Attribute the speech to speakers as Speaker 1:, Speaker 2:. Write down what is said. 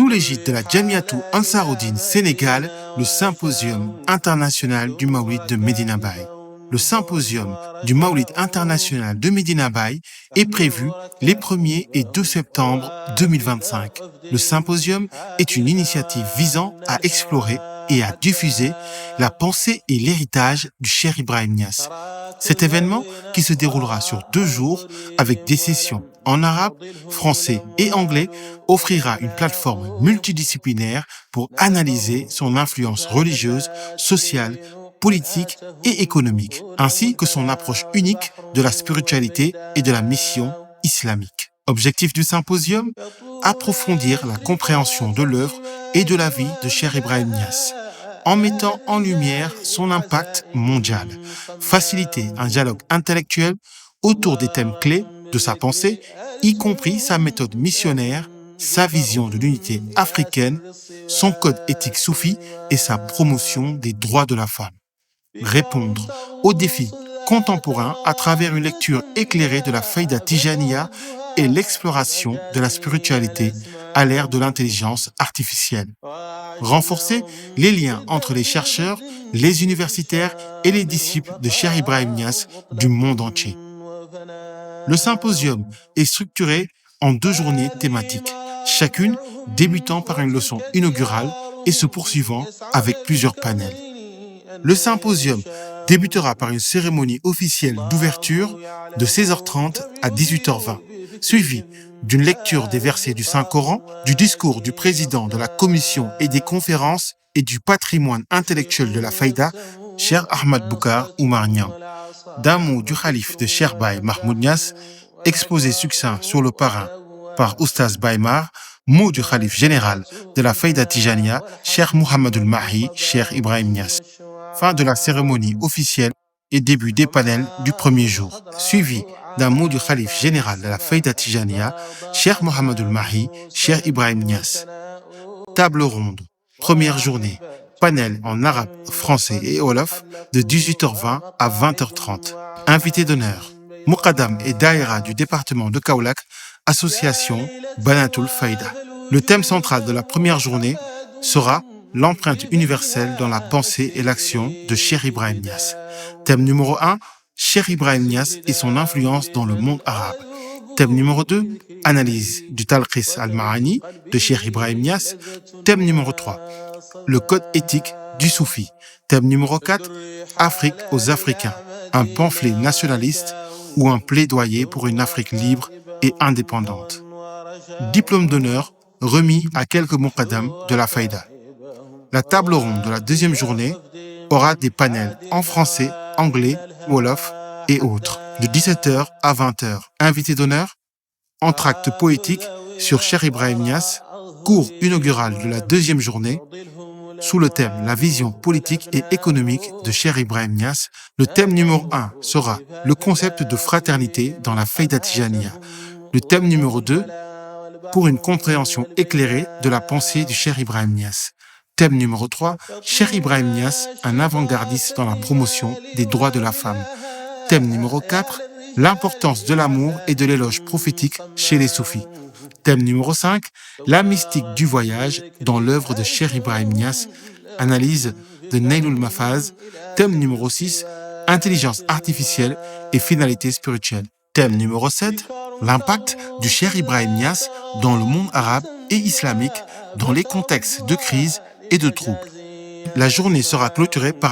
Speaker 1: Sous l'égide de la Jamiatou Ansaroudine Sénégal, le Symposium international du Maoulid de Medina Baye. Le Symposium du Maoulid international de Medina Baye est prévu les 1er et 2 septembre 2025. Le Symposium est une initiative visant à explorer et à diffuser la pensée et l'héritage du Cheikh Ibrahim Niass. Cet événement, qui se déroulera sur 2 jours avec des sessions en arabe, français et anglais, offrira une plateforme multidisciplinaire pour analyser son influence religieuse, sociale, politique et économique, ainsi que son approche unique de la spiritualité et de la mission islamique. Objectif du symposium: approfondir la compréhension de l'œuvre et de la vie de Cheikh Ibrahim Niass, en mettant en lumière son impact mondial, faciliter un dialogue intellectuel autour des thèmes clés de sa pensée, y compris sa méthode missionnaire, sa vision de l'unité africaine, son code éthique soufi et sa promotion des droits de la femme. Répondre aux défis contemporains à travers une lecture éclairée de la Faïda Tijaniya et l'exploration de la spiritualité à l'ère de l'intelligence artificielle. Renforcer les liens entre les chercheurs, les universitaires et les disciples de Cheikh Ibrahim Niass du monde entier. Le symposium est structuré en 2 journées thématiques, chacune débutant par une leçon inaugurale et se poursuivant avec plusieurs panels. Le symposium débutera par une cérémonie officielle d'ouverture de 16h30 à 18h20, suivie d'une lecture des versets du Saint-Coran, du discours du président de la commission et des conférences et du patrimoine intellectuel de la Faïda, Cheikh Ahmad Boucar Oumar Niang, d'un mot du calife de Cheikh Baye Mahmoud Niass, exposé succinct sur le parrain par Oustaz Baymar, mot du calife général de la Faïda Tijaniya, Cheikh Mohamedul Mahi, Cheikh Ibrahim Niass. Fin de la cérémonie officielle et début des panels du premier jour, suivi d'un mot du calife général de la Faïda Tijaniya, Cheikh Mohamedul Mahi, Cheikh Ibrahim Niass. Table ronde, première journée, panel en arabe, français et wolof de 18h20 à 20h30. Invité d'honneur, Muqaddam et Daïra du département de Kaolack, association Banatul Faïda. Le thème central de la première journée sera l'empreinte universelle dans la pensée et l'action de Cheikh Ibrahim Niass. Thème numéro 1, Cheikh Ibrahim Niass et son influence dans le monde arabe. Thème numéro 2, analyse du Talqis al-Ma'ani de Cheikh Ibrahim Niass. Thème numéro 3, le code éthique du Soufi. Thème numéro 4, Afrique aux Africains, un pamphlet nationaliste ou un plaidoyer pour une Afrique libre et indépendante. Diplôme d'honneur remis à quelques muqaddam de la Faïda. La table ronde de la deuxième journée aura des panels en français, anglais, wolof et autres, de 17h à 20h. Invité d'honneur, entracte poétique sur Cheikh Ibrahim Niass, cours inaugural de la deuxième journée, sous le thème La vision politique et économique de Cheikh Ibrahim Niass. Le thème numéro 1 sera le concept de fraternité dans la Faïda Tijaniya. Le thème numéro 2, pour une compréhension éclairée de la pensée du Cheikh Ibrahim Niass. Thème numéro 3, Cheikh Ibrahim Niass, un avant-gardiste dans la promotion des droits de la femme. Thème numéro 4, l'importance de l'amour et de l'éloge prophétique chez les soufis. Thème numéro 5, la mystique du voyage dans l'œuvre de Cheikh Ibrahim Niass, analyse de Nailul Mafaz. Thème numéro 6, intelligence artificielle et finalité spirituelle. Thème numéro 7, l'impact du Cheikh Ibrahim Niass dans le monde arabe et islamique dans les contextes de crise et de troubles. La journée sera clôturée par